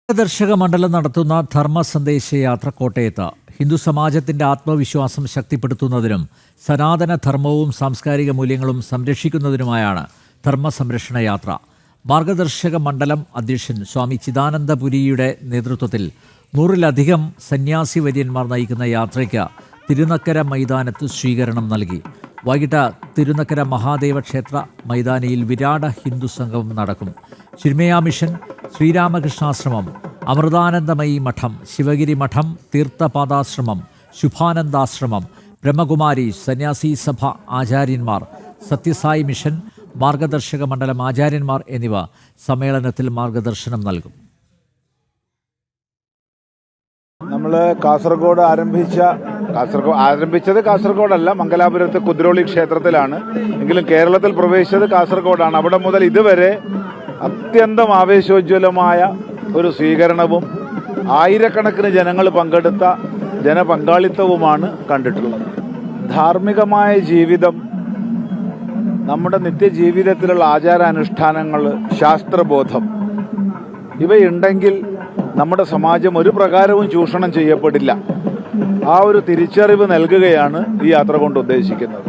ദർശക മണ്ഡലം നടത്തുന്ന ധർമ്മ സന്ദേശ യാത്ര കോട്ടയത്ത് ഹിന്ദു സമാജത്തിന്റെ ആത്മവിശ്വാസം ശക്തിപ്പെടുത്തുന്നതിനും സനാതന ധർമ്മവും സാംസ്കാരിക മൂല്യങ്ങളും സംരക്ഷിക്കുന്നതിനുമായാണ് ധർമ്മ സംരക്ഷണ യാത്ര. മാർഗദർശക മണ്ഡലം അധ്യക്ഷൻ സ്വാമി ചിദാനന്ദപുരിയുടെ നേതൃത്വത്തിൽ 100-ലധികം സന്യാസി വര്യന്മാർ നയിക്കുന്ന യാത്രയ്ക്ക് തിരുനക്കര മൈതാനത്ത് സ്വീകരണം നൽകി. വൈകിട്ട് തിരുനക്കര മഹാദേവ ക്ഷേത്ര മൈതാനിയിൽ വിരാട ഹിന്ദു സംഗമം നടക്കും. ചിന്മയ മിഷൻ, ശ്രീരാമകൃഷ്ണാശ്രമം, അമൃതാനന്ദമയി മഠം, ശിവഗിരി മഠം, തീർത്ഥപാദാശ്രമം, ശുഭാനന്ദാശ്രമം, ബ്രഹ്മകുമാരി സന്യാസി സഭ ആചാര്യന്മാർ, സത്യസായി മിഷൻ, മാർഗദർശക മണ്ഡലം ആചാര്യന്മാർ എന്നിവ സമ്മേളനത്തിൽ മാർഗദർശനം നൽകും. നമ്മൾ കാസർഗോഡ് ആരംഭിച്ചത് കാസർഗോഡല്ല, മംഗലാപുരത്തെ കുദ്രോളി ക്ഷേത്രത്തിലാണ്. എങ്കിലും കേരളത്തിൽ പ്രവേശിച്ചത് കാസർഗോഡാണ്. അവിടെ മുതൽ ഇതുവരെ അത്യന്തം ആവേശോജ്വലമായ ഒരു സ്വീകരണവും ആയിരക്കണക്കിന് ജനങ്ങൾ പങ്കെടുത്ത ജനപങ്കാളിത്തവുമാണ് കണ്ടിട്ടുള്ളത്. ധാർമ്മികമായ ജീവിതം, നമ്മുടെ നിത്യജീവിതത്തിലുള്ള ആചാരാനുഷ്ഠാനങ്ങൾ, ശാസ്ത്രബോധം ഇവയുണ്ടെങ്കിൽ നമ്മുടെ സമാജം ഒരു പ്രകാരവും ചൂഷണം ചെയ്യപ്പെടില്ല. ആ ഒരു തിരിച്ചറിവ് നൽകുകയാണ് ഈ യാത്ര കൊണ്ട് ഉദ്ദേശിക്കുന്നത്.